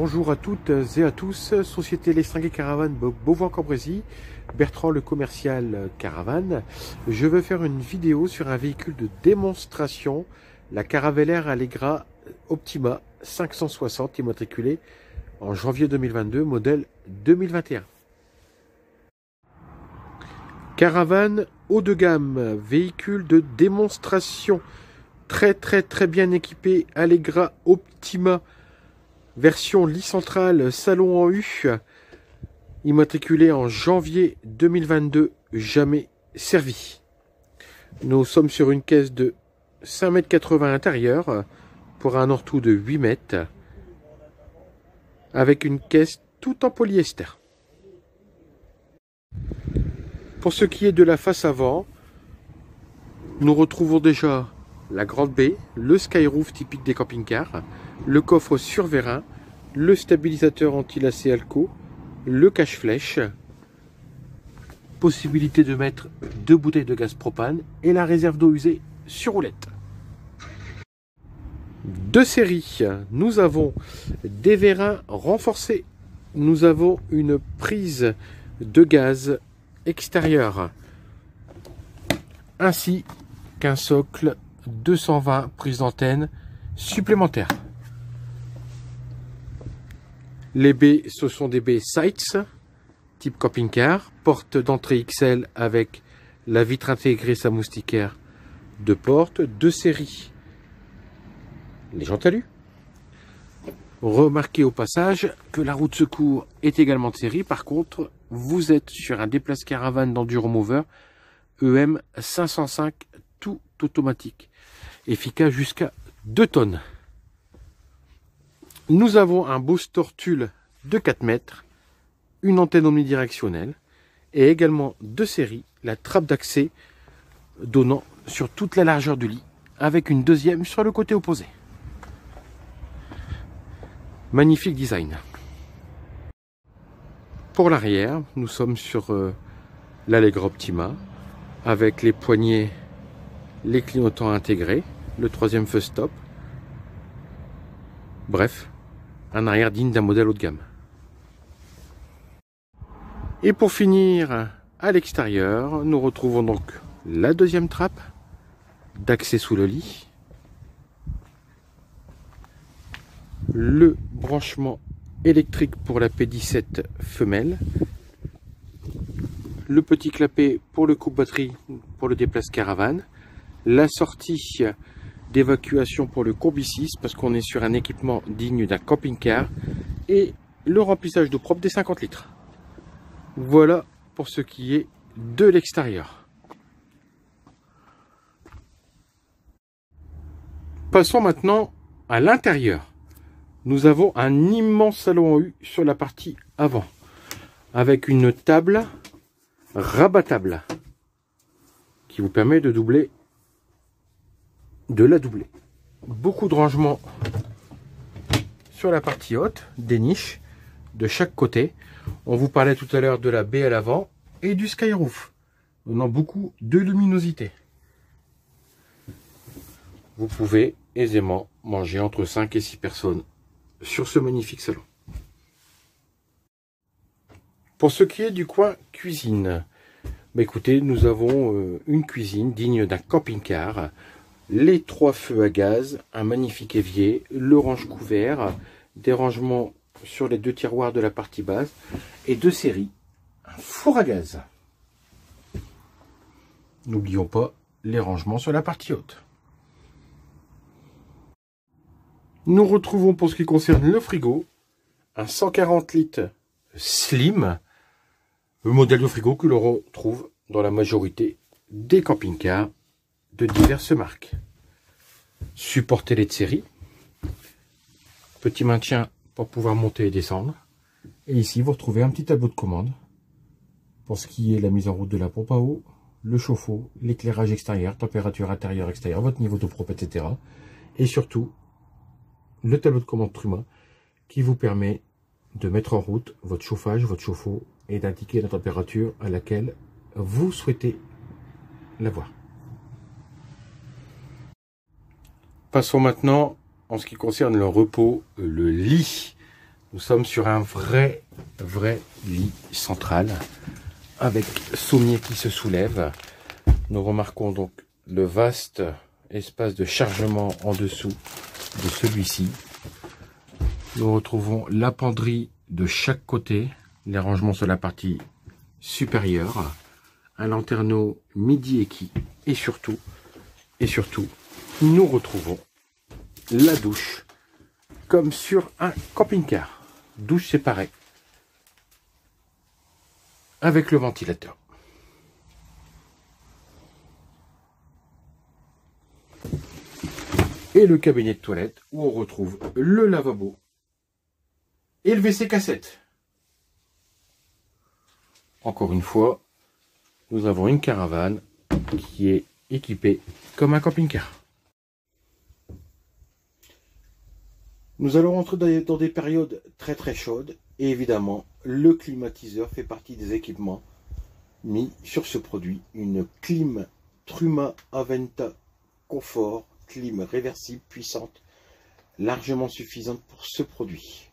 Bonjour à toutes et à tous, Société L'Extingué Caravane Beauvoir-Cambrésis, Bertrand le commercial caravane. Je veux faire une vidéo sur un véhicule de démonstration, la Caravelaire Allegra Optima 560, immatriculée en janvier 2022, modèle 2021. Caravane haut de gamme, véhicule de démonstration, très bien équipé, Allegra Optima, version lit central, salon en U, immatriculé en janvier 2022, jamais servi. Nous sommes sur une caisse de 5,80 m intérieur pour un hors-tout de 8 mètres, avec une caisse tout en polyester. Pour ce qui est de la face avant, nous retrouvons déjà la grande baie, le skyroof typique des camping-cars, le coffre sur vérin, le stabilisateur anti-lacet Alco, le cache-flèche, possibilité de mettre 2 bouteilles de gaz propane et la réserve d'eau usée sur roulette. De série, nous avons des vérins renforcés, nous avons une prise de gaz extérieur, ainsi qu'un socle 220 prise d'antenne supplémentaire. Les baies, ce sont des baies Sites, type camping-car, porte d'entrée XL avec la vitre intégrée, sa moustiquaire de porte, de série. Les jantes talus. Remarquez au passage que la roue de secours est également de série. Par contre, vous êtes sur un déplace caravane d'Enduro Mover EM 505 tout automatique, efficace jusqu'à 2 tonnes. Nous avons un booster tulle de 4 mètres, une antenne omnidirectionnelle et également de série la trappe d'accès donnant sur toute la largeur du lit avec une deuxième sur le côté opposé. Magnifique design. Pour l'arrière, nous sommes sur l'Allegra Optima avec les poignées, les clignotants intégrés, le troisième feu stop. Bref, un arrière digne d'un modèle haut de gamme. Et pour finir, à l'extérieur, nous retrouvons donc la deuxième trappe d'accès sous le lit, le branchement électrique pour la P17 femelle, le petit clapet pour le coupe-batterie pour le déplace caravane, la sortie d'évacuation pour le courbicis parce qu'on est sur un équipement digne d'un camping-car et le remplissage d'eau propre des 50 litres. Voilà pour ce qui est de l'extérieur. Passons maintenant à l'intérieur. Nous avons un immense salon en U sur la partie avant avec une table rabattable qui vous permet de doubler, de la doubler. Beaucoup de rangements sur la partie haute, des niches de chaque côté. On vous parlait tout à l'heure de la baie à l'avant et du skyroof, donnant beaucoup de luminosité. Vous pouvez aisément manger entre 5 et 6 personnes sur ce magnifique salon. Pour ce qui est du coin cuisine, écoutez, nous avons une cuisine digne d'un camping-car, les 3 feux à gaz, un magnifique évier, le range couvert, des rangements sur les 2 tiroirs de la partie basse et de série, un four à gaz. N'oublions pas les rangements sur la partie haute. Nous retrouvons pour ce qui concerne le frigo, un 140 litres slim, le modèle de frigo que l'on retrouve dans la majorité des camping-cars de diverses marques. Support télé de série, petit maintien pour pouvoir monter et descendre. Et ici, vous retrouvez un petit tableau de commande pour ce qui est la mise en route de la pompe à eau, le chauffe-eau, l'éclairage extérieur, température intérieure, extérieure, votre niveau d'eau propre, etc. Et surtout, le tableau de commande Truma qui vous permet de mettre en route votre chauffage, votre chauffe-eau et d'indiquer la température à laquelle vous souhaitez l'avoir. Passons maintenant en ce qui concerne le repos, le lit. Nous sommes sur un vrai lit central avec sommier qui se soulève. Nous remarquons donc le vaste espace de chargement en dessous de celui-ci. Nous retrouvons la penderie de chaque côté, les rangements sur la partie supérieure, un lanterneau midi équipé et surtout, nous retrouvons la douche comme sur un camping-car. Douche séparée avec le ventilateur. Et le cabinet de toilette où on retrouve le lavabo et le WC cassette. Encore une fois, nous avons une caravane qui est équipée comme un camping-car. Nous allons rentrer dans des périodes très chaudes et évidemment le climatiseur fait partie des équipements mis sur ce produit. Une clim Truma Aventa Confort, clim réversible puissante, largement suffisante pour ce produit,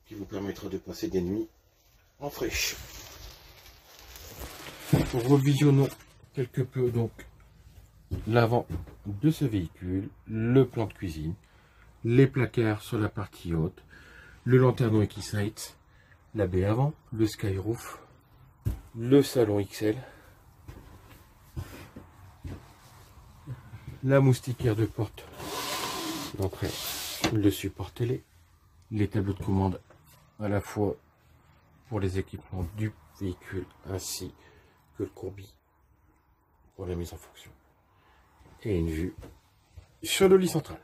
qui vous permettra de passer des nuits en fraîche. Revisionnons quelque peu donc l'avant de ce véhicule, le plan de cuisine, les placards sur la partie haute, le lanterneau Equisight, la baie avant, le skyroof, le salon XL, la moustiquaire de porte d'entrée, le support télé, les tableaux de commande à la fois pour les équipements du véhicule ainsi que le courbi pour la mise en fonction, et une vue sur le lit central.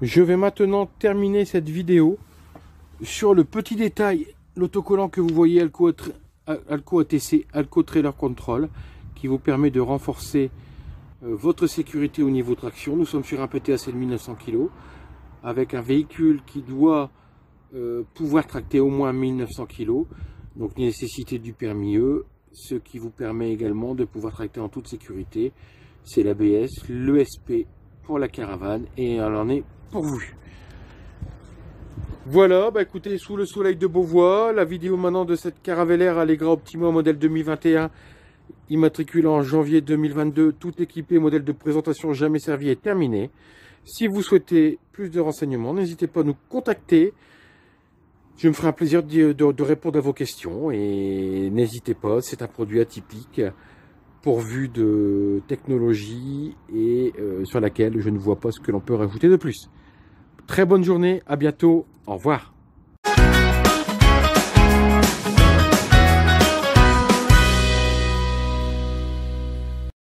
Je vais maintenant terminer cette vidéo sur le petit détail, l'autocollant que vous voyez Alco ATC, Alco Trailer Control, qui vous permet de renforcer votre sécurité au niveau traction. Nous sommes sur un PTAC de 1900 kg avec un véhicule qui doit pouvoir tracter au moins 1900 kg, donc nécessité du permis E, ce qui vous permet également de pouvoir tracter en toute sécurité. C'est l'ABS, l'ESP pour la caravane et elle en est pourvu. Voilà, bah écoutez, sous le soleil de Beauvois, la vidéo maintenant de cette Caravelaire Allegra Optima modèle 2021, immatriculée en janvier 2022, tout équipé, modèle de présentation jamais servi, est terminée. Si vous souhaitez plus de renseignements, n'hésitez pas à nous contacter. Je me ferai un plaisir de répondre à vos questions et n'hésitez pas, c'est un produit atypique pourvu de technologie et sur laquelle je ne vois pas ce que l'on peut rajouter de plus. Très bonne journée, à bientôt, au revoir.